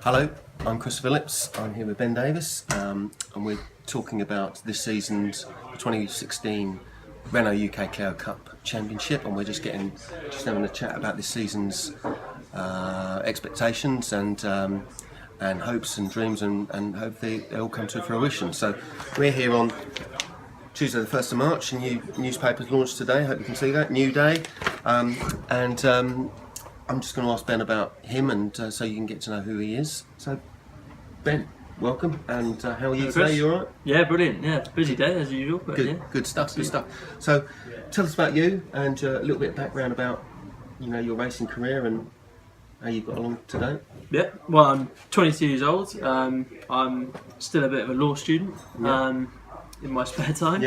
Hello, I'm Chris Phillips. I'm here with Ben Davis, and we're talking about this season's 2016 Renault UK Clio Cup Championship, and we're just having a chat about this season's expectations and hopes and dreams, and hope they all come to fruition. So we're here on Tuesday the 1st of March. A new newspaper's launched today. Hope you can see that. New day. I'm just going to ask Ben about him, and so you can get to know who he is. So, Ben, welcome, and how are you today? You all right? Yeah, brilliant. Yeah, busy day as usual. But Good, yeah. good stuff. Good stuff. So, tell us about you and a little bit of background about your racing career and how you got along today. Yeah. Well, I'm 22 years old. I'm still a bit of a law student. In my spare time.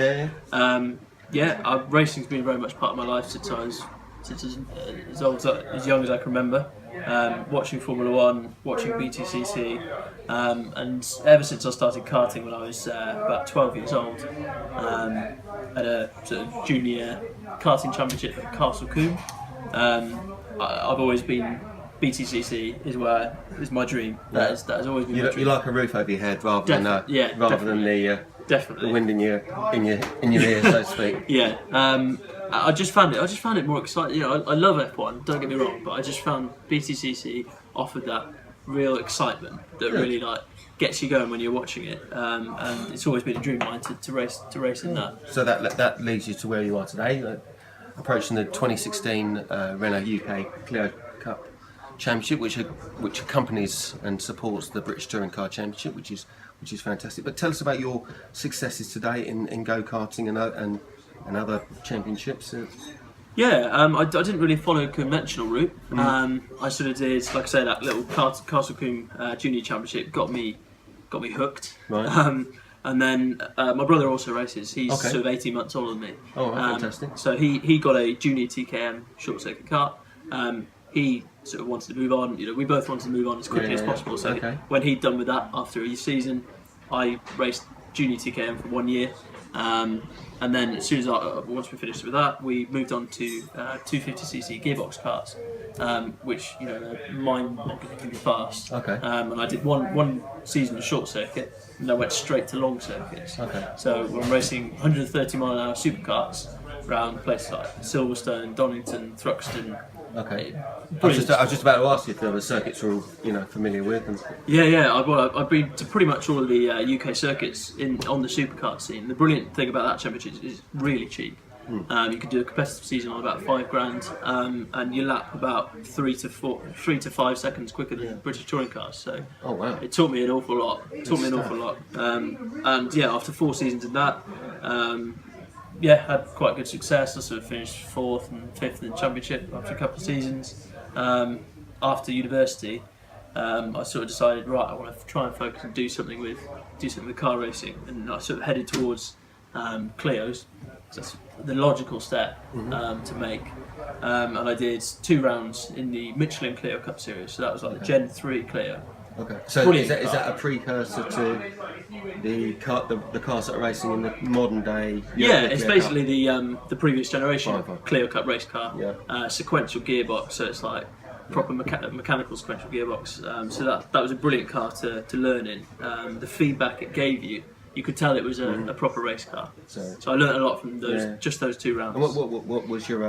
Racing's been very much part of my life since as young as I can remember. Watching Formula One, watching BTCC, and ever since I started karting when I was about 12 years old, at a sort of junior karting championship at Castle Combe. I've always been BTCC is my dream. That has always been my dream. You like a roof over your head rather than the wind in your ear, so to speak. Yeah. I just found it more exciting. I love F1. Don't get me wrong, but I just found BTCC offered that real excitement that really gets you going when you're watching it. And it's always been a dream of mine to race in that. So that leads you to where you are today, approaching the 2016 Renault UK Clio Cup Championship, which accompanies and supports the British Touring Car Championship, which is fantastic. But tell us about your successes today in go-karting and other championships. I didn't really follow a conventional route. I sort of did, like I say, that little Castle Combe Junior Championship got me hooked. Right. And then my brother also races. He's sort of 18 months older than me. Oh, fantastic. So he got a junior TKM short circuit kart. He sort of wanted to move on. We both wanted to move on as quickly as possible. So when he'd done with that after a season, I raced junior TKM for 1 year. And then as soon as once we finished with that, we moved on to 250cc gearbox karts, which are mind-bogglingly fast. Okay. And I did one season of short circuit, and I went straight to long circuits. Okay. So I'm racing 130 mile an hour superkarts around places like Silverstone, Donington, Thruxton. Okay. I was just about to ask you if there were circuits you're all familiar with. I've been to pretty much all of the UK circuits on the supercar scene. The brilliant thing about that championship is it's really cheap. You can do a competitive season on about £5,000, and you lap about 3 to 5 seconds quicker than British touring cars. So it taught me an awful lot. And after 4 seasons of that. Had quite good success. I sort of finished 4th and 5th in the championship after a couple of seasons. After university, I sort of decided, I want to try and focus and do something with car racing, and I sort of headed towards Clios. So that's the logical step to make. And I did 2 rounds in the Michelin Clio Cup series. So that was like the Gen 3 Clio. Okay. So is that a precursor to the cars that are racing in the modern day? It's basically the previous generation Clio Cup race car. Yeah. Sequential gearbox, so it's like proper mechanical sequential gearbox. So that was a brilliant car to learn in. The feedback it gave you could tell it was a proper race car. So I learned a lot from just those 2 rounds. And what was your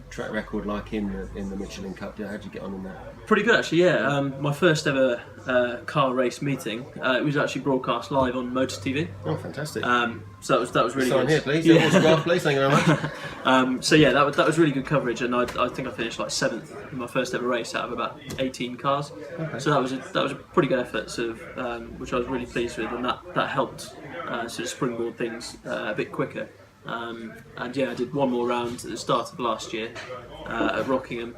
track record like in the Michelin Cup? How did you get on in that? Pretty good actually, yeah. My first ever car race meeting, it was actually broadcast live on Motor TV. Oh, fantastic. So that was really good. Sign here, please. Autograph, please. Thank you very much. That was really good coverage, and I think I finished like 7th in my first ever race out of about 18 cars. Okay. So that was a pretty good effort, sort of, which I was really pleased with, and that helped sort of springboard things a bit quicker. I did 1 more round at the start of last year at Rockingham.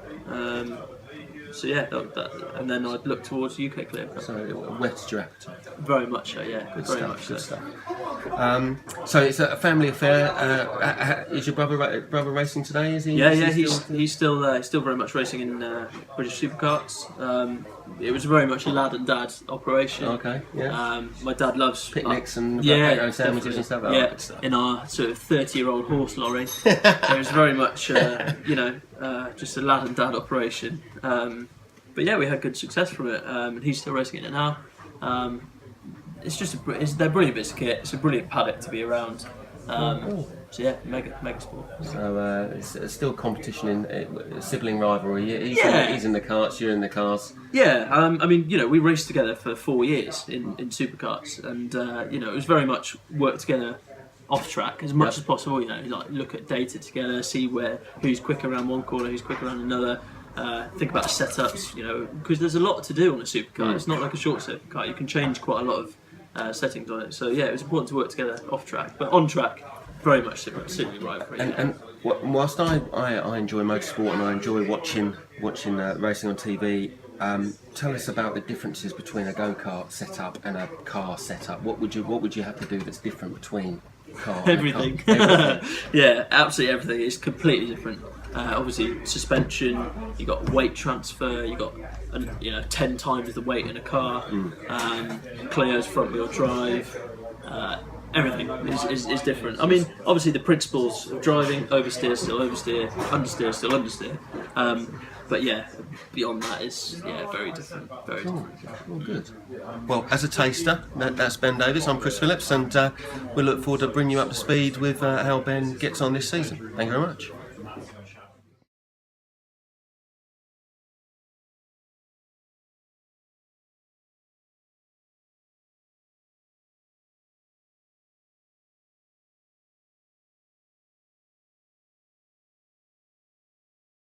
And then I'd look towards UK Clio Cup. So it whetted your appetite. Very much so, yeah. Good stuff. So it's a family affair. Is your brother racing today? Is he? Yeah, he's still very much racing in British superkarts. It was very much a lad and dad operation. Okay. Yeah. My dad loves picnics and potato sandwiches and stuff. Yeah. In our sort of 30-year-old horse lorry, it was very much just a lad and dad operation. but yeah, we had good success from it, and he's still racing in it now. It's just they're brilliant bits of kit. It's a brilliant paddock to be around. So yeah, mega sport. So it's still competition in sibling rivalry. Yeah. He's in the karts, you're in the cars. Yeah, I mean, we raced together for 4 years in supercars, and it was very much work together off track as much as possible. Like look at data together, see who's quicker around one corner, who's quicker around another. Think about setups, because there's a lot to do on a supercar. It's not like a short circuit car. You can change quite a lot of settings on it. So yeah, it was important to work together off track, but on track, very much sibling rivalry. And whilst I enjoy motorsport and I enjoy watching racing on TV, tell us about the differences between a go-kart setup and a car setup. What would you have to do that's different between car and Everything. Everything. Yeah, absolutely everything. It's completely different. Obviously, suspension. You got weight transfer. You got 10 times the weight in a car. Clio's front-wheel drive. Everything is different. I mean, obviously the principles of driving: oversteer, still oversteer; understeer, still understeer. But yeah, beyond that is very different. Very different. Well, good. Well, as a taster, that's Ben Davis. I'm Chris Phillips, and we look forward to bringing you up to speed with how Ben gets on this season. Thank you very much.